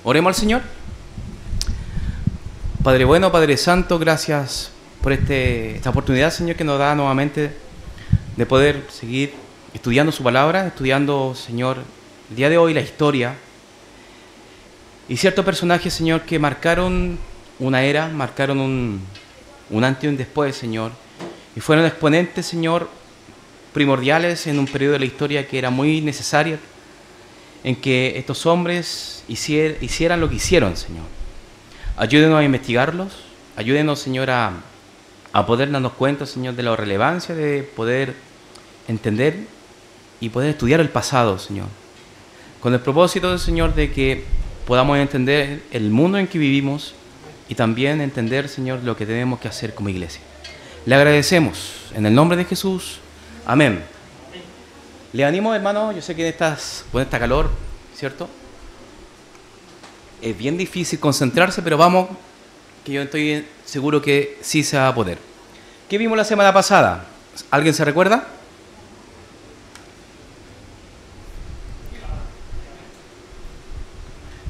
Oremos al Señor. Padre bueno, Padre Santo, gracias por esta oportunidad, Señor, que nos da nuevamente de poder seguir estudiando su palabra, estudiando, Señor, el día de hoy la historia y ciertos personajes, Señor, que marcaron una era, marcaron un antes y un después, Señor, y fueron exponentes, Señor, primordiales en un periodo de la historia que era muy necesario, en que estos hombres hicieran lo que hicieron, Señor. Ayúdenos a investigarlos, ayúdenos, Señor, a poder darnos cuenta, Señor, de la relevancia de poder entender y poder estudiar el pasado, Señor, con el propósito, Señor, de que podamos entender el mundo en que vivimos y también entender, Señor, lo que tenemos que hacer como iglesia. Le agradecemos en el nombre de Jesús. Amén. Le animo, hermano, yo sé que con esta calor, ¿cierto? Es bien difícil concentrarse, pero vamos, que yo estoy seguro que sí se va a poder. ¿Qué vimos la semana pasada? ¿Alguien se recuerda?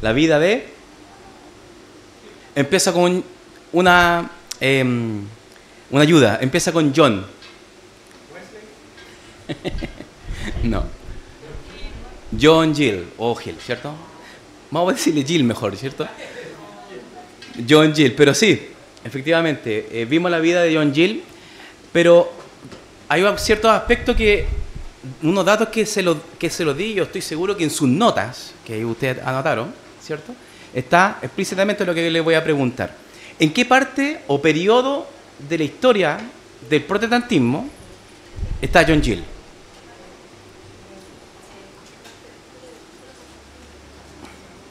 La vida de... Empieza con una ayuda, empieza con John. No. John Gill, o Gill, ¿cierto? Vamos a decirle Gill mejor, ¿cierto? John Gill, pero sí, efectivamente, vimos la vida de John Gill, pero hay ciertos aspectos unos datos que se los di, yo estoy seguro que en sus notas, que ustedes anotaron, ¿cierto? Está explícitamente lo que les voy a preguntar. ¿En qué parte o periodo de la historia del protestantismo está John Gill?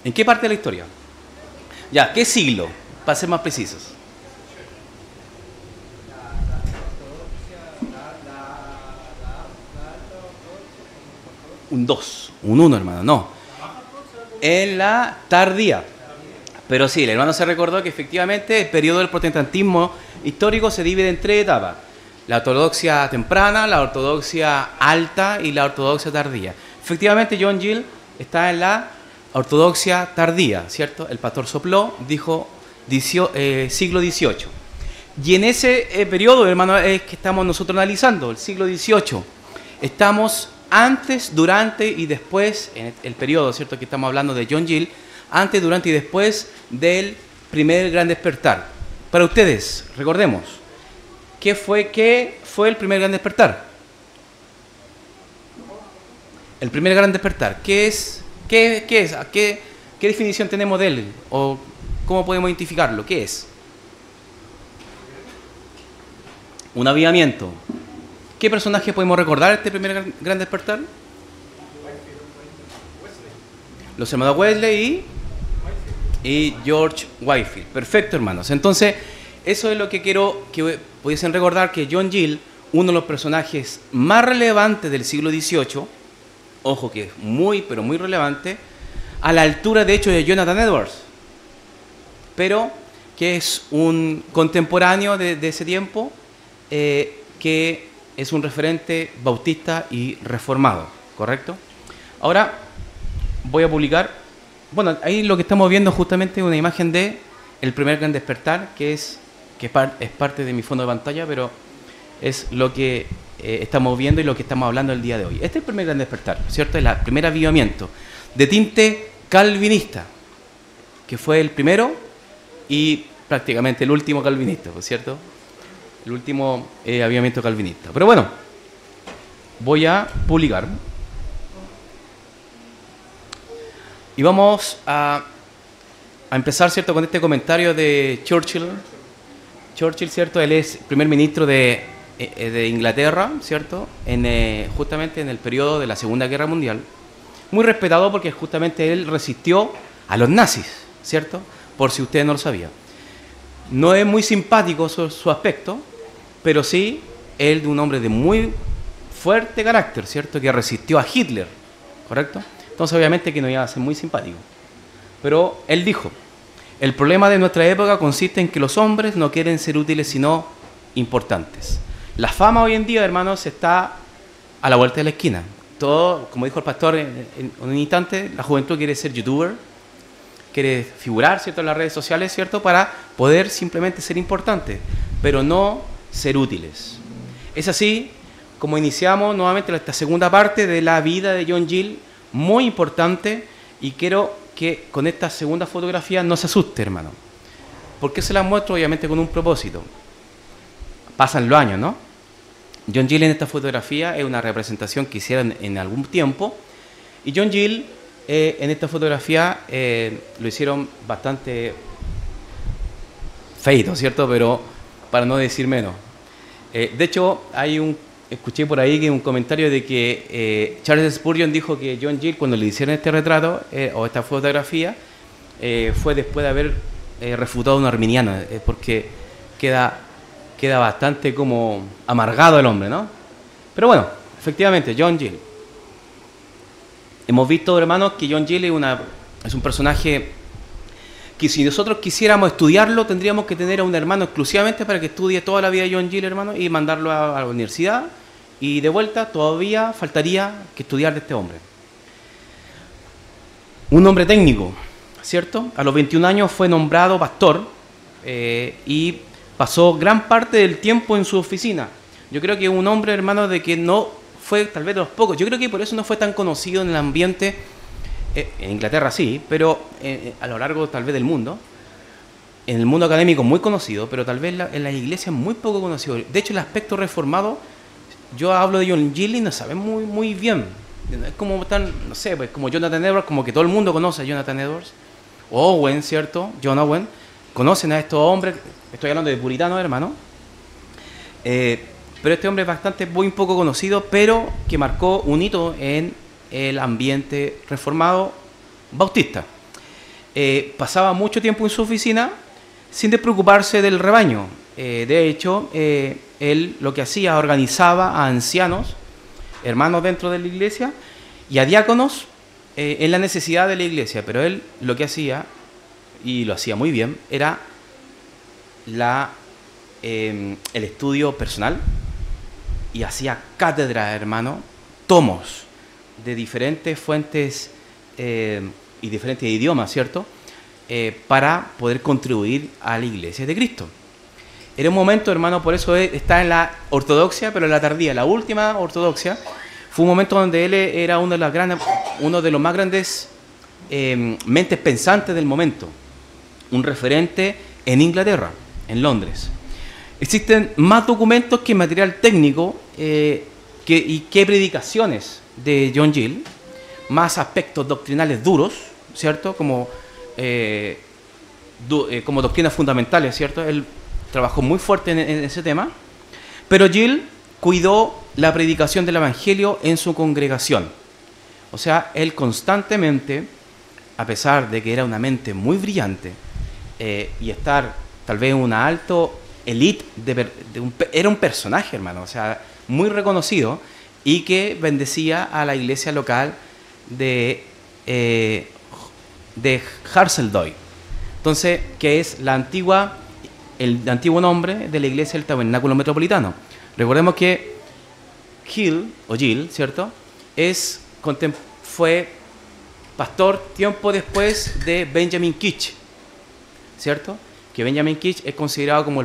¿En qué parte de la historia? Ya, ¿qué siglo? Para ser más precisos. Un 2, un 1, hermano, no. En la tardía. Pero sí, el hermano se recordó que efectivamente el periodo del protestantismo histórico se divide en 3 etapas. La ortodoxia temprana, la ortodoxia alta y la ortodoxia tardía. Efectivamente, John Gill está en la ortodoxia tardía, ¿cierto? El pastor sopló, dijo siglo XVIII. Y en ese periodo, hermano, es que estamos nosotros analizando, el siglo XVIII. Estamos antes, durante y después, en el periodo, ¿cierto? Que estamos hablando de John Gill, antes, durante y después del primer gran despertar. Para ustedes, recordemos, ¿qué fue el primer gran despertar? El primer gran despertar, ¿qué es? ¿Qué es? ¿Qué definición tenemos de él? ¿O cómo podemos identificarlo? ¿Qué es? Un avivamiento. ¿Qué personaje podemos recordar este primer gran despertar? Los hermanos Wesley y George Whitefield. Perfecto, hermanos. Entonces, eso es lo que quiero que pudiesen recordar, que John Gill, uno de los personajes más relevantes del siglo XVIII, ojo que es muy, pero muy relevante, a la altura de hecho de Jonathan Edwards, pero que es un contemporáneo de ese tiempo, que es un referente bautista y reformado, ¿correcto? Ahora voy a publicar, bueno, ahí lo que estamos viendo justamente es una imagen de el primer gran despertar, que es parte de mi fondo de pantalla, pero es lo que estamos viendo y lo que estamos hablando el día de hoy. Este es el primer gran despertar, ¿cierto? Es el primer avivamiento de tinte calvinista, que fue el primero y prácticamente el último calvinista, ¿cierto? El último avivamiento calvinista. Pero bueno, voy a publicar. Y vamos a empezar, ¿cierto?, con este comentario de Churchill. Churchill, ¿cierto? Él es primer ministro de Inglaterra, ¿cierto? Justamente en el periodo de la Segunda Guerra Mundial. Muy respetado porque justamente él resistió a los nazis, ¿cierto? Por si ustedes no lo sabían. No es muy simpático su aspecto, pero sí él de un hombre de muy fuerte carácter, ¿cierto? Que resistió a Hitler, ¿correcto? Entonces obviamente que no iba a ser muy simpático. Pero él dijo: el problema de nuestra época consiste en que los hombres no quieren ser útiles sino importantes. La fama hoy en día, hermanos, está a la vuelta de la esquina. Todo, como dijo el pastor en un instante, la juventud quiere ser youtuber, quiere figurar, ¿cierto?, en las redes sociales, ¿cierto?, para poder simplemente ser importantes, pero no ser útiles. Es así como iniciamos nuevamente esta segunda parte de la vida de John Gill, muy importante, y quiero que con esta segunda fotografía no se asuste, hermano. ¿Por qué se la muestro? Obviamente con un propósito. Pasan los años, ¿no? John Gill en esta fotografía es una representación que hicieron en algún tiempo, y John Gill en esta fotografía lo hicieron bastante feito, ¿cierto? Pero para no decir menos. De hecho, escuché por ahí que un comentario de que Charles Spurgeon dijo que John Gill, cuando le hicieron este retrato o esta fotografía, fue después de haber refutado a un arminiano, porque queda bastante como amargado el hombre, ¿no? Pero bueno, efectivamente, John Gill. Hemos visto, hermanos, que John Gill es un personaje que si nosotros quisiéramos estudiarlo, tendríamos que tener a un hermano exclusivamente para que estudie toda la vida de John Gill, hermano, y mandarlo a la universidad, y de vuelta todavía faltaría que estudiar de este hombre. Un hombre técnico, ¿cierto? A los 21 años fue nombrado pastor y pasó gran parte del tiempo en su oficina. Yo creo que un hombre, hermano, de que no fue tal vez de los pocos. Yo creo que por eso no fue tan conocido en el ambiente, en Inglaterra sí, pero a lo largo tal vez del mundo. En el mundo académico muy conocido, pero tal vez en las iglesias muy poco conocido. De hecho, el aspecto reformado, yo hablo de John Gill y no saben muy bien. Es como tan, no sé, pues como Jonathan Edwards, como que todo el mundo conoce a Jonathan Edwards. Owen, ¿cierto? John Owen. Conocen a estos hombres, estoy hablando de puritanos, hermano. Pero este hombre es muy poco conocido, pero que marcó un hito en el ambiente reformado bautista. Pasaba mucho tiempo en su oficina sin despreocuparse del rebaño. De hecho, él lo que hacía, organizaba a ancianos, hermanos dentro de la iglesia, y a diáconos en la necesidad de la iglesia. Pero él lo que hacía, y lo hacía muy bien, era el estudio personal, y hacía cátedra, hermano, tomos de diferentes fuentes y diferentes idiomas, ¿cierto? Para poder contribuir a la iglesia de Cristo. Era un momento, hermano, por eso está en la ortodoxia, pero en la tardía, la última ortodoxia, fue un momento donde él era uno de los más grandes mentes pensantes del momento, un referente en Inglaterra, en Londres. Existen más documentos que material técnico y que predicaciones de John Gill, más aspectos doctrinales duros, ¿cierto? Como doctrinas fundamentales, ¿cierto? Él trabajó muy fuerte en ese tema, pero Gill cuidó la predicación del Evangelio en su congregación. O sea, él constantemente, a pesar de que era una mente muy brillante y estar tal vez en una alto elite, era un personaje, hermano, o sea, muy reconocido, y que bendecía a la iglesia local de Harsledoy. Entonces, que es el antiguo nombre de la iglesia del Tabernáculo Metropolitano. Recordemos que Gill, ¿cierto?, fue pastor tiempo después de Benjamin Keach, ¿cierto? Que Benjamin Keach es considerado como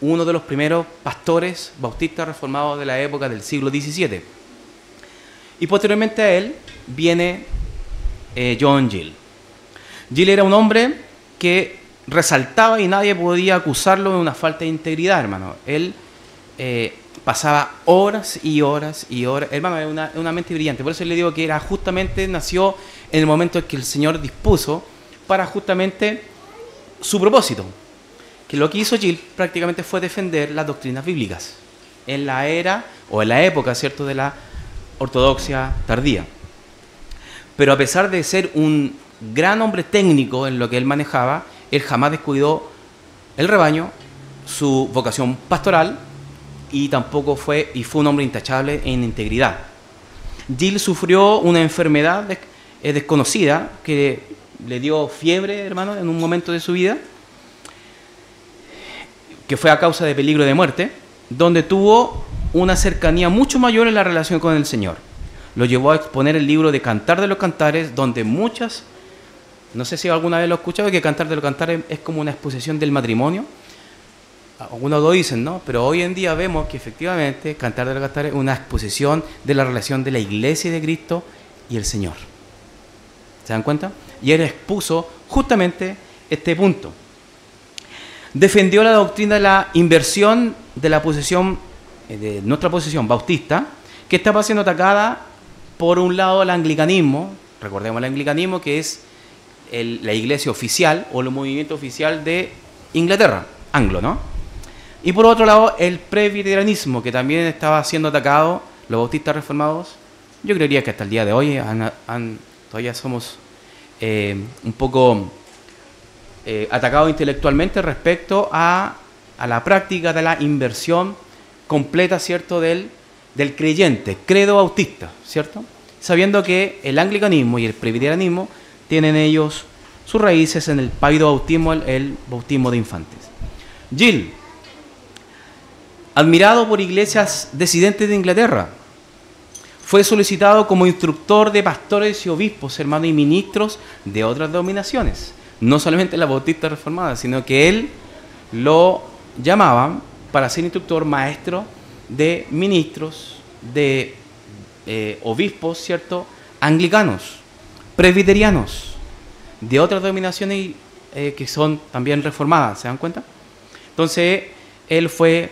uno de los primeros pastores bautistas reformados de la época del siglo XVII. Y posteriormente a él viene John Gill. Gill era un hombre que resaltaba y nadie podía acusarlo de una falta de integridad, hermano. Él pasaba horas y horas y horas. Hermano, es una mente brillante. Por eso le digo que nació en el momento en que el Señor dispuso para justamente su propósito. Que lo que hizo Gill prácticamente fue defender las doctrinas bíblicas en la era o en la época, ¿cierto?, de la ortodoxia tardía. Pero a pesar de ser un gran hombre técnico en lo que él manejaba, él jamás descuidó el rebaño, su vocación pastoral, y tampoco fue un hombre intachable en integridad. Gill sufrió una enfermedad desconocida que le dio fiebre, hermano, en un momento de su vida, que fue a causa de peligro de muerte, donde tuvo una cercanía mucho mayor en la relación con el Señor. Lo llevó a exponer el libro de Cantar de los Cantares, donde muchas No sé si alguna vez lo he escuchado, que Cantar de los Cantares es como una exposición del matrimonio. Algunos lo dicen, ¿no? Pero hoy en día vemos que efectivamente Cantar de los Cantares es una exposición de la relación de la Iglesia de Cristo y el Señor. ¿Se dan cuenta? Y él expuso justamente este punto. Defendió la doctrina de la inversión de la posición, de nuestra posición bautista, que estaba siendo atacada por un lado el anglicanismo. Recordemos el anglicanismo, que es la iglesia oficial o el movimiento oficial de Inglaterra, anglo, ¿no? Y por otro lado el presbiterianismo, que también estaba siendo atacado, los bautistas reformados. Yo creería que hasta el día de hoy todavía somos un poco atacados intelectualmente respecto a la práctica de la inversión completa, ¿cierto?, del creyente, credo bautista, ¿cierto? Sabiendo que el anglicanismo y el presbiterianismo tienen ellos sus raíces en el pálido bautismo, el bautismo de infantes. Gill, admirado por iglesias disidentes de Inglaterra, fue solicitado como instructor de pastores y obispos, hermanos, y ministros de otras denominaciones, no solamente la bautista reformada, sino que él lo llamaban para ser instructor, maestro de ministros, de obispos, ¿cierto?, anglicanos, presbiterianos, de otras denominaciones que son también reformadas, ¿se dan cuenta? Entonces, él fue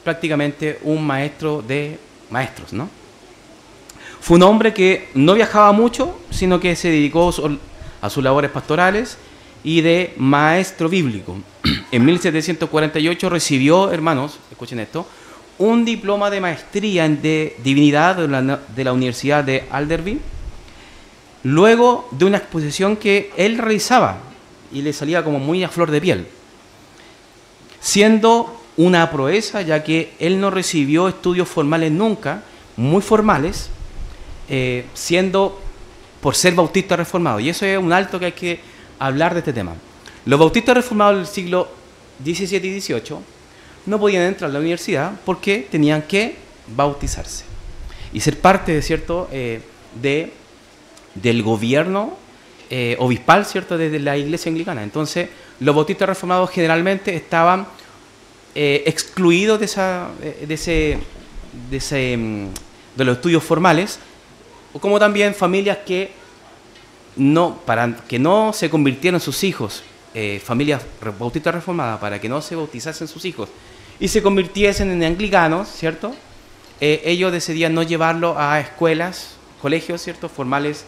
prácticamente un maestro de maestros, ¿no? Fue un hombre que no viajaba mucho, sino que se dedicó a sus labores pastorales y de maestro bíblico. En 1748 recibió, hermanos, escuchen esto, un diploma de maestría en divinidad de la Universidad de Alderby, luego de una exposición que él realizaba y le salía como muy a flor de piel, siendo una proeza, ya que él no recibió estudios formales nunca, muy formales, siendo por ser bautista reformado. Y eso es un alto que hay que hablar de este tema. Los bautistas reformados del siglo XVII y XVIII no podían entrar a la universidad porque tenían que bautizarse y ser parte, ¿cierto?, del gobierno obispal, ¿cierto?, desde la iglesia anglicana. Entonces, los bautistas reformados generalmente estaban excluidos de los estudios formales, como también familias para que no se convirtieran sus hijos, familias bautistas reformadas, para que no se bautizasen sus hijos y se convirtiesen en anglicanos, ¿cierto? Ellos decidían no llevarlo a escuelas, colegios, ¿cierto?, formales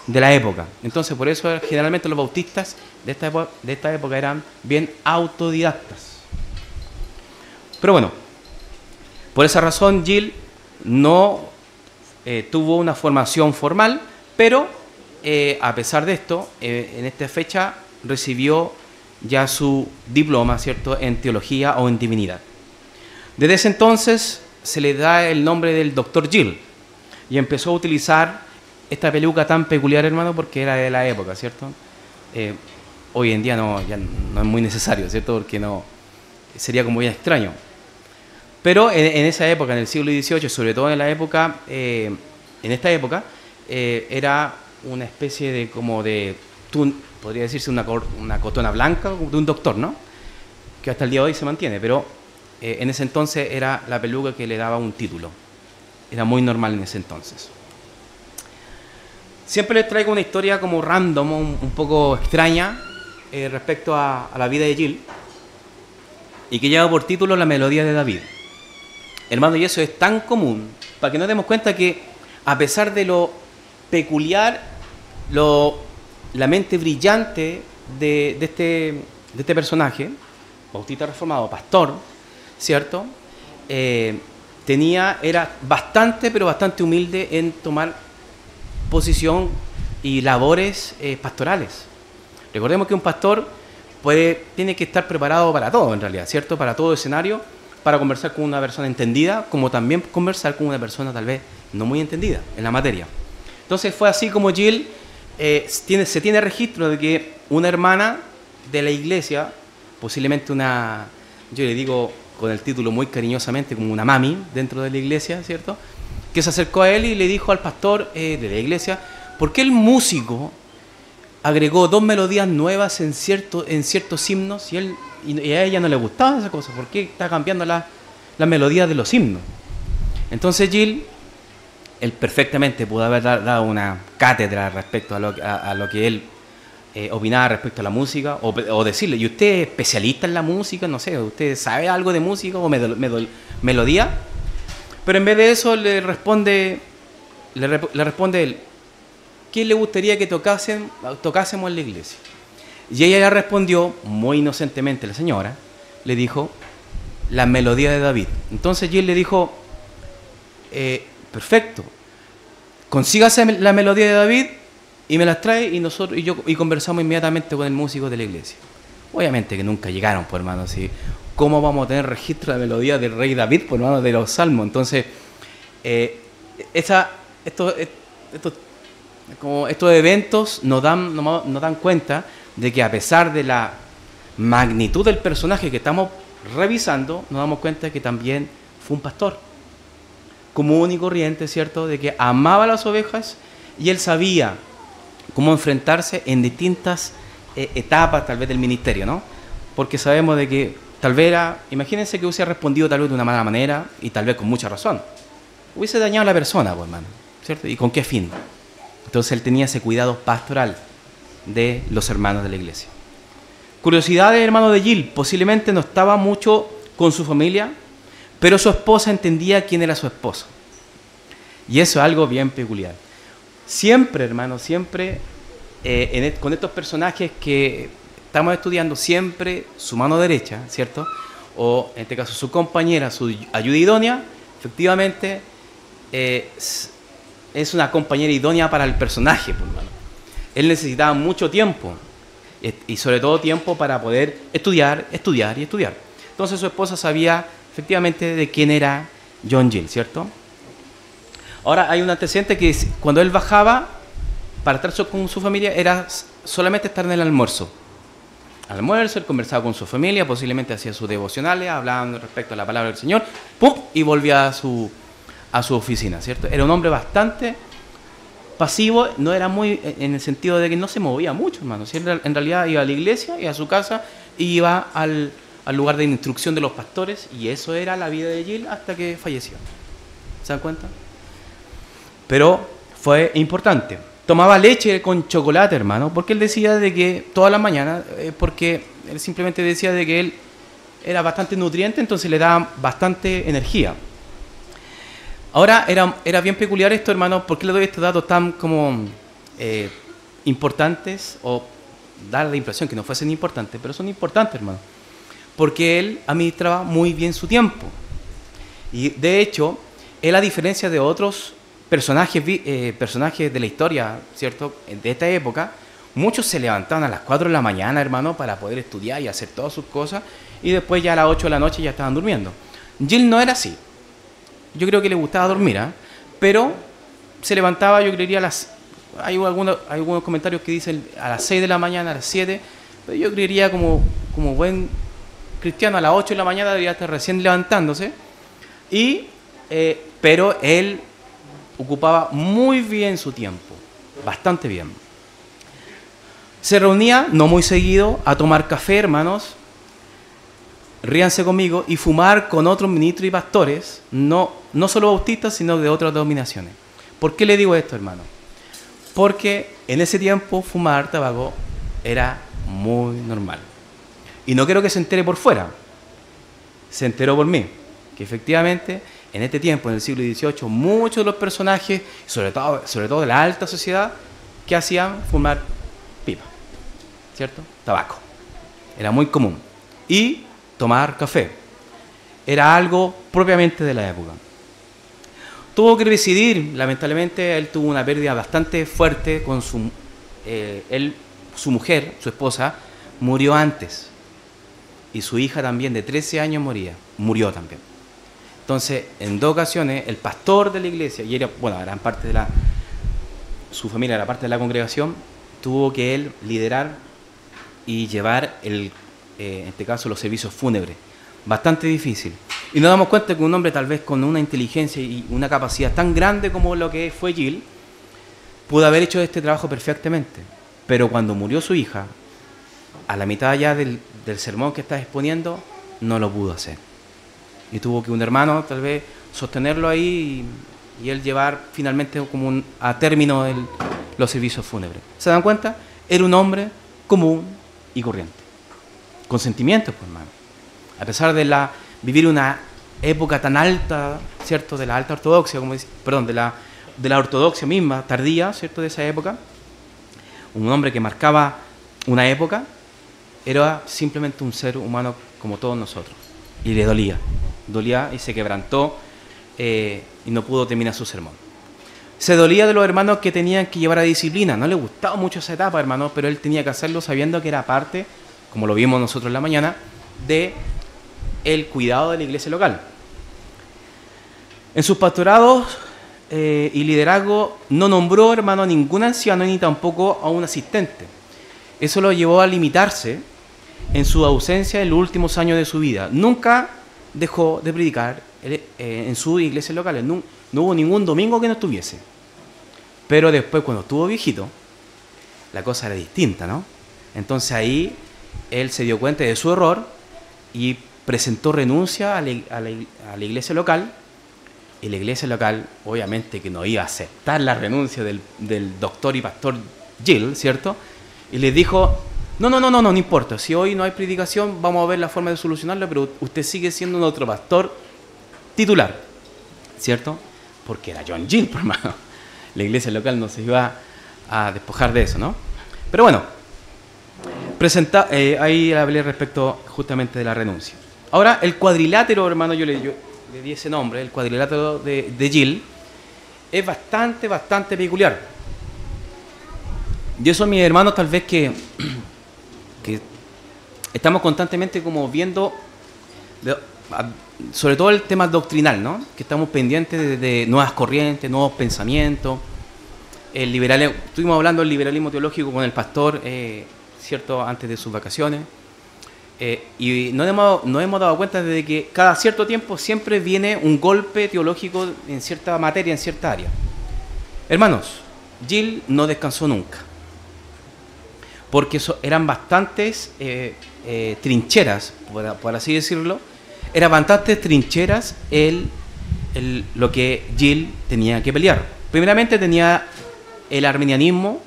de la época. Entonces, por eso generalmente los bautistas de esta época eran bien autodidactas. Pero bueno, por esa razón Gill no tuvo una formación formal, pero a pesar de esto, en esta fecha recibió ya su diploma, ¿cierto?, en teología o en divinidad. Desde ese entonces se le da el nombre del Dr. Gill y empezó a utilizar esta peluca tan peculiar, hermano, porque era de la época, ¿cierto? Hoy en día ya no es muy necesario, ¿cierto?, porque no sería como bien extraño. Pero en esa época, en el siglo XVIII, sobre todo en esta época, era una especie de podría decirse una cotona blanca de un doctor, ¿no?, que hasta el día de hoy se mantiene, pero en ese entonces era la peluca que le daba un título. Era muy normal en ese entonces. Siempre les traigo una historia como random, un poco extraña, respecto a la vida de Gill, y que lleva por título La melodía de David. Hermano, y eso es tan común, para que nos demos cuenta que a pesar de lo peculiar, la mente brillante de este personaje, bautista reformado, pastor, ¿cierto?, era bastante humilde en tomar posición y labores pastorales. Recordemos que un pastor tiene que estar preparado para todo, en realidad, ¿cierto?, para todo escenario, para conversar con una persona entendida, como también conversar con una persona tal vez no muy entendida en la materia. Entonces fue así como Gill se tiene registro de que una hermana de la iglesia, posiblemente yo le digo con el título muy cariñosamente, como una mami dentro de la iglesia, ¿cierto?, que se acercó a él y le dijo al pastor de la iglesia, ¿por qué el músico agregó 2 melodías nuevas en ciertos himnos y a ella no le gustaba esa cosa. ¿Por qué está cambiando la melodía de los himnos? Entonces Gil, él perfectamente pudo haber dado una cátedra respecto a lo que él opinaba respecto a la música, o decirle, ¿y usted es especialista en la música? No sé, ¿usted sabe algo de música o melodía? Pero en vez de eso le responde él, ¿qué le gustaría que tocásemos en la iglesia? Y ella le respondió, muy inocentemente la señora, le dijo, la melodía de David. Entonces Gil le dijo, perfecto, consígase la melodía de David y me las trae y conversamos inmediatamente con el músico de la iglesia. Obviamente que nunca llegaron, pues hermano, ¿sí? ¿Cómo vamos a tener registro de la melodía del rey David, pues hermano, de los salmos? Entonces, estos eventos nos dan cuenta de que a pesar de la magnitud del personaje que estamos revisando, nos damos cuenta de que también fue un pastor común y corriente, ¿cierto? De que amaba las ovejas y él sabía cómo enfrentarse en distintas etapas tal vez del ministerio, ¿no? Porque sabemos de que tal vez imagínense que hubiese respondido tal vez de una mala manera y tal vez con mucha razón. Hubiese dañado a la persona, pues hermano, ¿cierto? ¿Y con qué fin? Entonces él tenía ese cuidado pastoral de los hermanos de la iglesia. Curiosidades, hermano de Gil, posiblemente no estaba mucho con su familia, pero su esposa entendía quién era su esposo. Y eso es algo bien peculiar. Siempre, hermano, siempre, con estos personajes que estamos estudiando, siempre su mano derecha, ¿cierto? O en este caso su compañera, su ayuda idónea, efectivamente es una compañera idónea para el personaje, pues, hermano. Él necesitaba mucho tiempo, y sobre todo tiempo para poder estudiar. Entonces su esposa sabía efectivamente de quién era John Gill, ¿cierto? Ahora hay un antecedente que cuando él bajaba para estar con su familia era solamente estar en el almuerzo. Al almuerzo él conversaba con su familia, posiblemente hacía sus devocionales, hablaban respecto a la palabra del Señor, ¡pum! Y volvía a su oficina, ¿cierto? Era un hombre bastante pasivo, no era muy en el sentido de que no se movía mucho, hermano. ¿Sí? En realidad iba a la iglesia, iba a su casa, y iba al lugar de instrucción de los pastores, y eso era la vida de Gill hasta que falleció. ¿Se dan cuenta? Pero fue importante. Tomaba leche con chocolate, hermano, porque él decía de que todas las mañanas, porque él simplemente decía de que él era bastante nutriente, entonces le daba bastante energía. Ahora, era bien peculiar esto, hermano. ¿Por qué le doy estos datos tan como importantes? O dar la impresión que no fuesen importantes, pero son importantes, hermano. Porque él administraba muy bien su tiempo. Y de hecho, él, a diferencia de otros personajes de la historia, ¿cierto? De esta época, muchos se levantaban a las 4 de la mañana, hermano, para poder estudiar y hacer todas sus cosas. Y después ya a las 8 de la noche ya estaban durmiendo. Gill no era así. Yo creo que le gustaba dormir, pero se levantaba, yo creería, hay algunos comentarios que dicen a las 6 de la mañana, a las 7, pero yo creería como buen cristiano a las 8 de la mañana debería estar recién levantándose, pero él ocupaba muy bien su tiempo, bastante bien. Se reunía, no muy seguido, a tomar café, hermanos, ríanse conmigo, y fumar con otros ministros y pastores, no solo bautistas, sino de otras denominaciones. ¿Por qué le digo esto, hermano? Porque en ese tiempo fumar tabaco era muy normal. Y no quiero que se entere por fuera, se enteró por mí, que efectivamente en este tiempo, en el siglo XVIII, muchos de los personajes, sobre todo de la alta sociedad, ¿qué hacían? Fumar pipa, ¿cierto? Tabaco. Era muy común. Y tomar café. Era algo propiamente de la época. Tuvo que decidir, lamentablemente, él tuvo una pérdida bastante fuerte con su mujer, su esposa, murió antes. Y su hija también, de 13 años, murió también. Entonces, en 2 ocasiones, el pastor de la iglesia, y eran parte de su familia era parte de la congregación, tuvo que él liderar y llevar en este caso los servicios fúnebres. Bastante difícil. Y nos damos cuenta que un hombre tal vez con una inteligencia y una capacidad tan grande como lo que fue Gill, pudo haber hecho este trabajo perfectamente. Pero cuando murió su hija, a la mitad ya del sermón que estaba exponiendo, no lo pudo hacer. Y tuvo que un hermano tal vez sostenerlo ahí y él llevar finalmente como a término los servicios fúnebres. ¿Se dan cuenta? Era un hombre común y corriente, con sentimientos, pues, hermano. A pesar de vivir una época tan alta, ¿cierto? De la alta ortodoxia, perdón, de la ortodoxia misma, tardía, ¿cierto? De esa época, un hombre que marcaba una época, era simplemente un ser humano como todos nosotros. Y le dolía y se quebrantó y no pudo terminar su sermón. Se dolía de los hermanos que tenían que llevar a disciplina. No le gustaba mucho esa etapa, hermano, pero él tenía que hacerlo sabiendo que era parte, como lo vimos nosotros en la mañana, de el cuidado de la iglesia local. En sus pastorados y liderazgo no nombró, hermano, a ningún anciano ni tampoco a un asistente. Eso lo llevó a limitarse en su ausencia en los últimos años de su vida. Nunca dejó de predicar en sus iglesias locales. No hubo ningún domingo que no estuviese. Pero después, cuando estuvo viejito, la cosa era distinta, ¿no? Entonces ahí él se dio cuenta de su error y presentó renuncia a la iglesia local. Y la iglesia local, obviamente, que no iba a aceptar la renuncia del doctor y pastor Gill, ¿cierto? Y les dijo, no importa, si hoy no hay predicación, vamos a ver la forma de solucionarlo, pero usted sigue siendo nuestro pastor titular, ¿cierto? Porque era John Gill, hermano. La iglesia local no se iba a despojar de eso, ¿no? Pero bueno, ahí hablé respecto justamente de la renuncia. Ahora, el cuadrilátero, hermano, yo le di ese nombre, el cuadrilátero de Gill, es bastante peculiar. Y eso, mis hermanos, tal vez que estamos constantemente como viendo, sobre todo el tema doctrinal, ¿no? Que estamos pendientes de nuevas corrientes, nuevos pensamientos. Estuvimos hablando del liberalismo teológico con el pastor, ¿cierto?, antes de sus vacaciones. Y nos hemos dado cuenta de que cada cierto tiempo siempre viene un golpe teológico en cierta materia, en cierta área. Hermanos, Gill no descansó nunca, porque eran bastantes trincheras, por así decirlo, eran bastantes trincheras lo que Gill tenía que pelear. Primeramente tenía el arminianismo,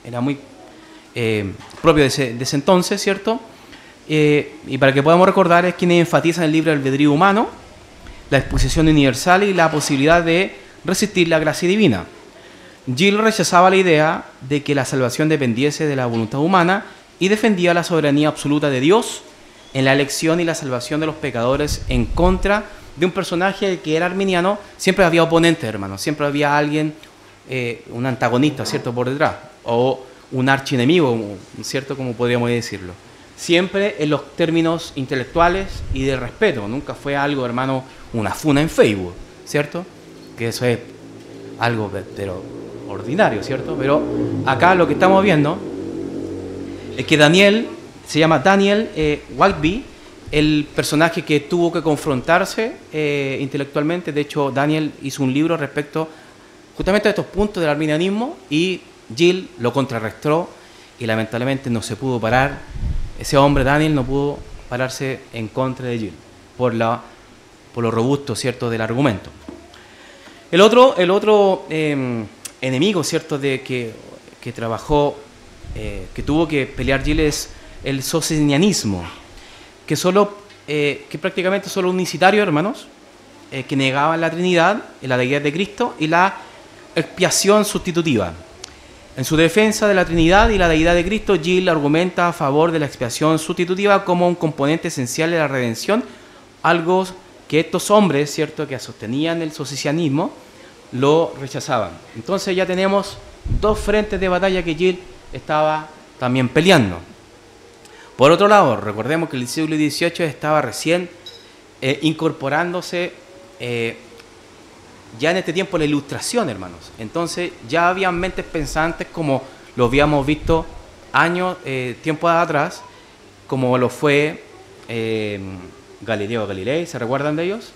era muy propio de ese entonces, ¿cierto? Y para que podamos recordar, es quien enfatiza en el libre albedrío humano, la exposición universal y la posibilidad de resistir la gracia divina. Gill rechazaba la idea de que la salvación dependiese de la voluntad humana y defendía la soberanía absoluta de Dios en la elección y la salvación de los pecadores, en contra de un personaje que era arminiano. Siempre había oponentes, hermanos, siempre había alguien, un antagonista, ¿cierto?, por detrás, o un archienemigo, ¿cierto?, como podríamos decirlo. Siempre en los términos intelectuales y de respeto. Nunca fue algo, hermano, una funa en Facebook, ¿cierto? Que eso es algo, pero ordinario, ¿cierto? Pero acá lo que estamos viendo es que Daniel, se llama Daniel Whitby, el personaje que tuvo que confrontarse intelectualmente. De hecho, Daniel hizo un libro respecto justamente a estos puntos del arminianismo y Gill lo contrarrestó y lamentablemente no se pudo parar. Ese hombre, Daniel, no pudo pararse en contra de Gill por lo robusto, ¿cierto?, del argumento. El otro enemigo, ¿cierto?, que trabajó, que tuvo que pelear Gill es el socinianismo, que prácticamente solo unicitario, hermanos, que negaban la Trinidad, la deidad de Cristo y la expiación sustitutiva. En su defensa de la Trinidad y la deidad de Cristo, Gill argumenta a favor de la expiación sustitutiva como un componente esencial de la redención, algo que estos hombres, ¿cierto?, que sostenían el socinianismo, lo rechazaban. Entonces ya tenemos dos frentes de batalla que Gill estaba también peleando. Por otro lado, recordemos que el siglo XVIII estaba recién incorporándose ya en este tiempo la ilustración, hermanos. Entonces ya habían mentes pensantes como lo habíamos visto tiempos atrás, como lo fue Galileo Galilei, ¿se recuerdan de ellos?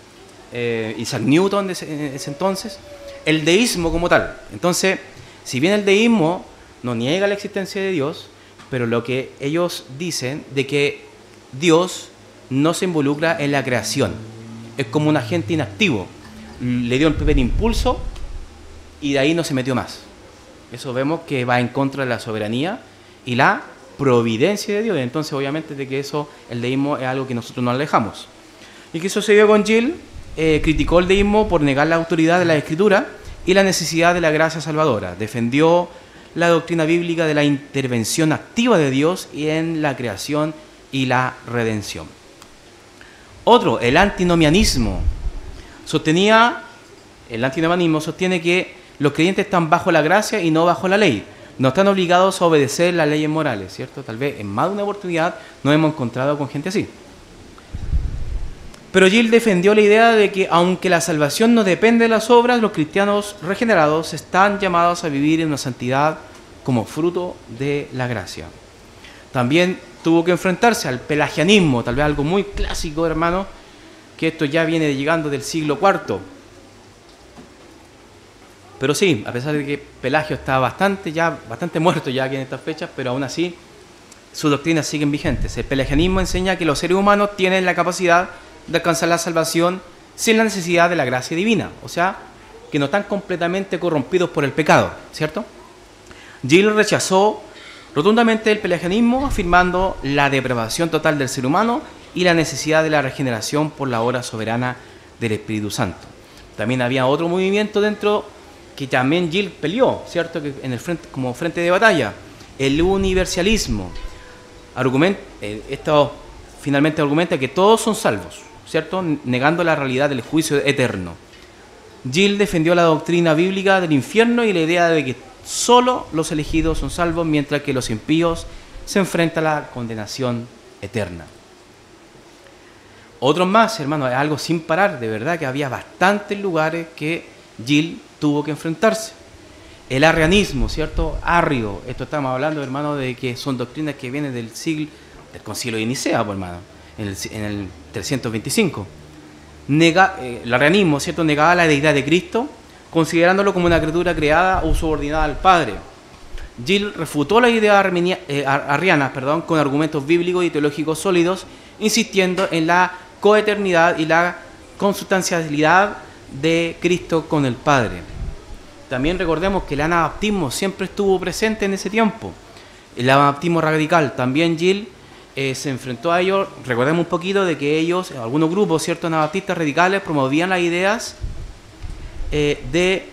Isaac Newton en ese entonces. El deísmo como tal. Entonces, si bien el deísmo no niega la existencia de Dios, pero lo que ellos dicen de que Dios no se involucra en la creación. Es como un agente inactivo. Le dio el primer impulso y de ahí no se metió más. Eso vemos que va en contra de la soberanía y la providencia de Dios. Entonces, obviamente, de que eso, el deísmo es algo que nosotros nos alejamos. ¿Y qué sucedió con Gill? Criticó el deísmo por negar la autoridad de la Escritura y la necesidad de la gracia salvadora. Defendió la doctrina bíblica de la intervención activa de Dios en la creación y la redención. Otro, el antinomianismo. El antinomianismo sostiene que los creyentes están bajo la gracia y no bajo la ley. No están obligados a obedecer las leyes morales, ¿cierto? Tal vez en más de una oportunidad nos hemos encontrado con gente así. Pero Gill defendió la idea de que aunque la salvación no depende de las obras, los cristianos regenerados están llamados a vivir en una santidad como fruto de la gracia. También tuvo que enfrentarse al pelagianismo, tal vez algo muy clásico, hermano, que esto ya viene llegando del siglo IV. Pero sí, a pesar de que Pelagio está bastante muerto ya aquí en estas fechas, pero aún así sus doctrinas siguen vigentes. El pelagianismo enseña que los seres humanos tienen la capacidad de alcanzar la salvación sin la necesidad de la gracia divina, o sea, que no están completamente corrompidos por el pecado, ¿cierto? Gill rechazó rotundamente el pelagianismo, afirmando la depravación total del ser humano y la necesidad de la regeneración por la obra soberana del Espíritu Santo. También había otro movimiento dentro que también Gill peleó, ¿cierto? Que en el frente, como frente de batalla, el universalismo. Esto finalmente argumenta que todos son salvos, ¿cierto? Negando la realidad del juicio eterno. Gill defendió la doctrina bíblica del infierno y la idea de que solo los elegidos son salvos, mientras que los impíos se enfrentan a la condenación eterna. Otros más, hermano, es algo sin parar, de verdad que había bastantes lugares que Gill tuvo que enfrentarse. El arrianismo, ¿cierto? Arrio, esto estamos hablando, hermano, de que son doctrinas que vienen del Concilio de Nicea, pues, hermano, en el 325. El arrianismo, ¿cierto?, negaba la deidad de Cristo, considerándolo como una criatura creada o subordinada al Padre. Gill refutó la idea arriana, con argumentos bíblicos y teológicos sólidos, insistiendo en la coeternidad y la consustancialidad de Cristo con el Padre. También recordemos que el anabaptismo siempre estuvo presente en ese tiempo. El anabaptismo radical, también Gill se enfrentó a ello. Recordemos un poquito de que ellos, algunos grupos, ciertos anabaptistas radicales, promovían las ideas de,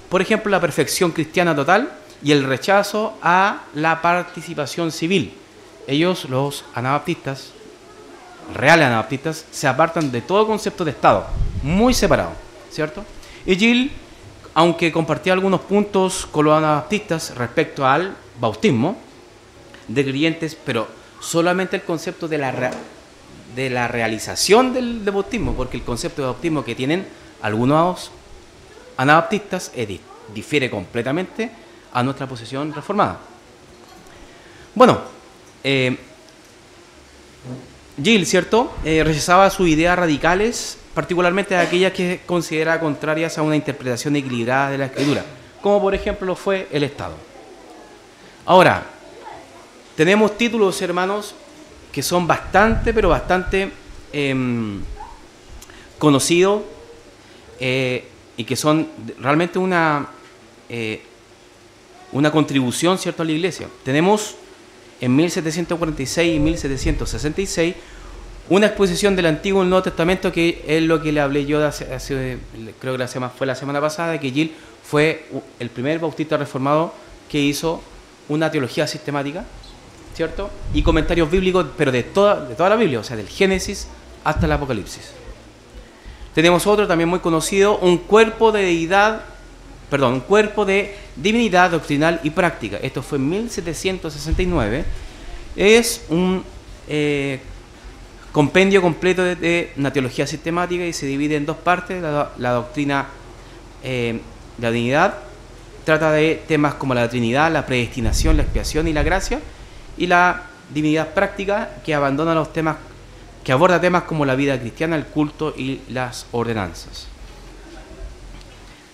por ejemplo, la perfección cristiana total y el rechazo a la participación civil. Ellos, los anabaptistas, reales anabaptistas, se apartan de todo concepto de Estado, muy separado, ¿cierto? Y Gill, aunque compartía algunos puntos con los anabaptistas respecto al bautismo de creyentes, pero solamente el concepto de la realización del bautismo, porque el concepto de bautismo que tienen algunos anabaptistas difiere completamente a nuestra posición reformada. Bueno, Gill, ¿cierto?, rechazaba sus ideas radicales, particularmente aquellas que considera contrarias a una interpretación equilibrada de la Escritura, como por ejemplo lo fue el Estado. Ahora, tenemos títulos, hermanos, que son bastante conocidos y que son realmente una contribución, ¿cierto?, a la Iglesia. Tenemos en 1746 y 1766 una exposición del Antiguo y el Nuevo Testamento, que es lo que le hablé yo creo que fue la semana pasada, que Gill fue el primer bautista reformado que hizo una teología sistemática, ¿cierto?, y comentarios bíblicos, pero de toda la Biblia, o sea, del Génesis hasta el Apocalipsis. Tenemos otro también muy conocido, un cuerpo de divinidad doctrinal y práctica. Esto fue en 1769. Es un compendio completo de una teología sistemática y se divide en dos partes. La doctrina de la divinidad trata de temas como la Trinidad, la predestinación, la expiación y la gracia, y la divinidad práctica, que aborda temas como la vida cristiana, el culto y las ordenanzas.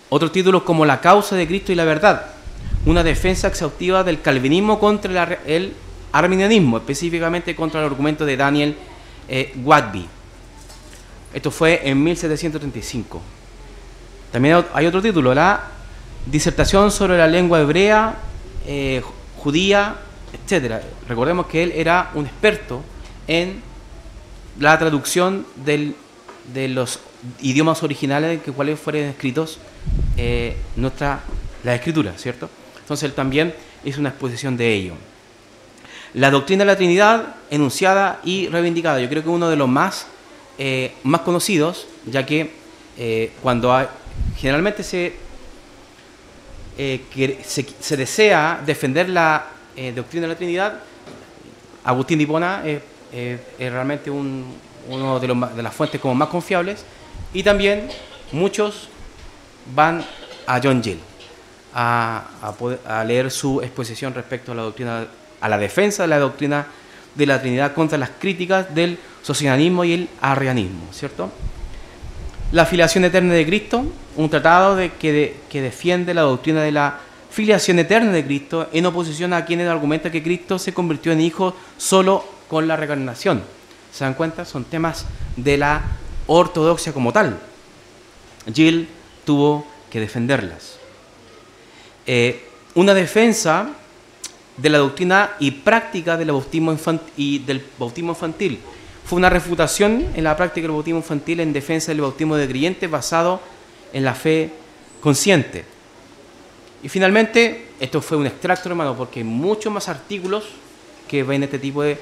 Otros títulos como la causa de Cristo y la verdad, una defensa exhaustiva del calvinismo contra el arminianismo, específicamente contra el argumento de Daniel Whitby. Esto fue en 1735. También hay otro título, la disertación sobre la lengua hebrea, judía, etc. Recordemos que él era un experto en la traducción de los idiomas originales en que cuales fueron escritos las escrituras, ¿cierto? Entonces él también hizo una exposición de ello. La doctrina de la Trinidad, enunciada y reivindicada. Yo creo que uno de los más conocidos, ya que generalmente se desea defender la doctrina de la Trinidad, Agustín de Hipona es realmente uno de las fuentes como más confiables, y también muchos van a John Gill a leer su exposición respecto a la doctrina, a la defensa de la doctrina de la Trinidad contra las críticas del socialismo y el arrianismo, ¿cierto? La filiación eterna de Cristo, un tratado que defiende la doctrina de la filiación eterna de Cristo en oposición a quienes argumentan que Cristo se convirtió en hijo solo con la reencarnación. ¿Se dan cuenta? Son temas de la ortodoxia como tal. Gill tuvo que defenderlas. Una defensa de la doctrina y práctica del bautismo infantil. Fue una refutación en la práctica del bautismo infantil en defensa del bautismo de creyentes basado en la fe consciente. Y finalmente, esto fue un extracto, hermano, porque hay muchos más artículos que ven este tipo de...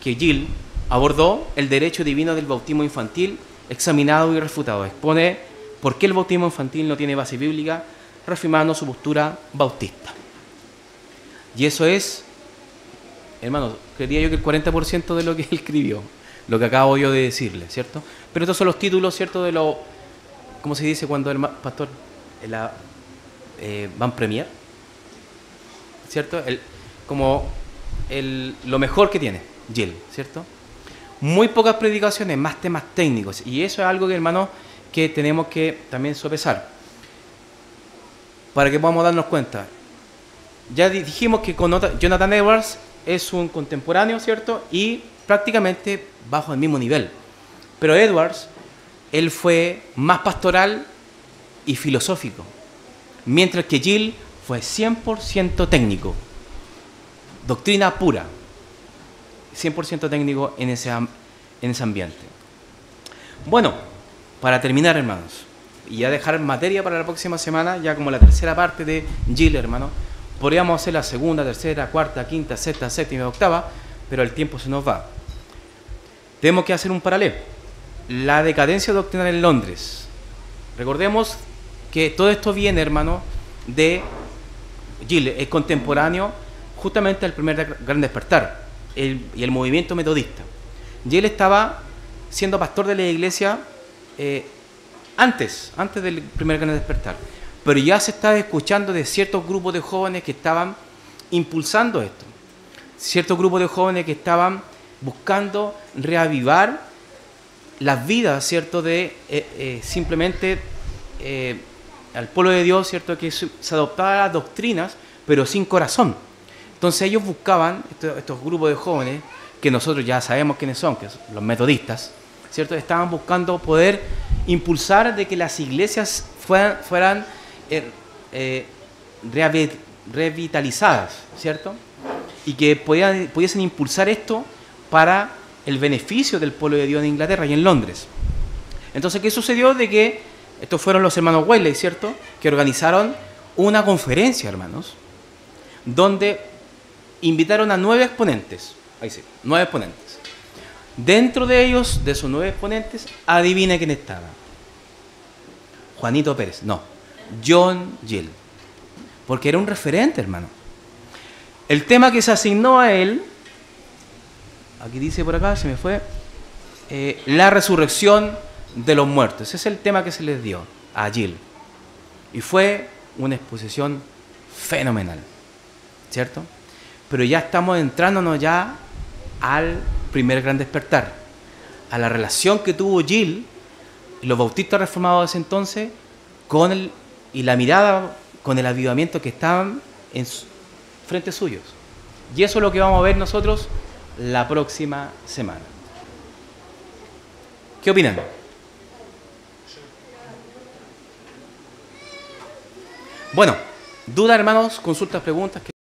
que Gill abordó el derecho divino del bautismo infantil, examinado y refutado. Expone por qué el bautismo infantil no tiene base bíblica, reafirmando su postura bautista. Y eso es, hermano, creía yo que el 40% de lo que él escribió, lo que acabo yo de decirle, ¿cierto? Pero estos son los títulos, ¿cierto? De lo, ¿cómo se dice cuando el pastor van premier? ¿Cierto? Lo mejor que tiene Gill, ¿cierto? Muy pocas predicaciones, más temas técnicos. Y eso es algo que, hermano, que tenemos que también sopesar. Para que podamos darnos cuenta. Ya dijimos que con Jonathan Edwards es un contemporáneo, ¿cierto? Y prácticamente bajo el mismo nivel. Pero Edwards, él fue más pastoral y filosófico. Mientras que Gill fue 100% técnico. Doctrina pura. 100% técnico en ese ambiente. Bueno, para terminar, hermanos, y ya dejar materia para la próxima semana, ya como la tercera parte de Gill, hermano, podríamos hacer la segunda, tercera, cuarta, quinta, sexta, séptima y octava, pero el tiempo se nos va. Tenemos que hacer un paralelo. La decadencia doctrinal en Londres. Recordemos que todo esto viene, hermano, de Gill, es contemporáneo justamente al primer gran despertar y el movimiento metodista. Gill estaba siendo pastor de la iglesia antes del primer gran despertar, pero ya se estaba escuchando de ciertos grupos de jóvenes que estaban impulsando esto, ciertos grupos de jóvenes que estaban buscando reavivar las vidas, ¿cierto? De simplemente al pueblo de Dios, ¿cierto? Que se adoptaba las doctrinas, pero sin corazón. Entonces ellos buscaban, estos grupos de jóvenes, que nosotros ya sabemos quiénes son, que son los metodistas, ¿cierto? Estaban buscando poder impulsar de que las iglesias fueran revitalizadas, ¿cierto? Y que pudiesen impulsar esto para el beneficio del pueblo de Dios en Inglaterra y en Londres. Entonces, ¿qué sucedió? De que estos fueron los hermanos Wesley, ¿cierto? Que organizaron una conferencia, hermanos, donde invitaron a 9 exponentes. Ahí sí, 9 exponentes. Dentro de ellos, de esos 9 exponentes, adivina quién estaba. Juanito Pérez, no, John Gill. Porque era un referente, hermano. El tema que se asignó a él, aquí dice por acá, se me fue, la resurrección de los muertos. Ese es el tema que se les dio a Gill. Y fue una exposición fenomenal, ¿cierto? Pero ya estamos entrándonos ya al primer gran despertar, a la relación que tuvo Gill y los bautistas reformados de ese entonces y la mirada con el avivamiento que estaban frente suyos. Y eso es lo que vamos a ver nosotros la próxima semana. ¿Qué opinan? Bueno, dudas, hermanos, consultas, preguntas.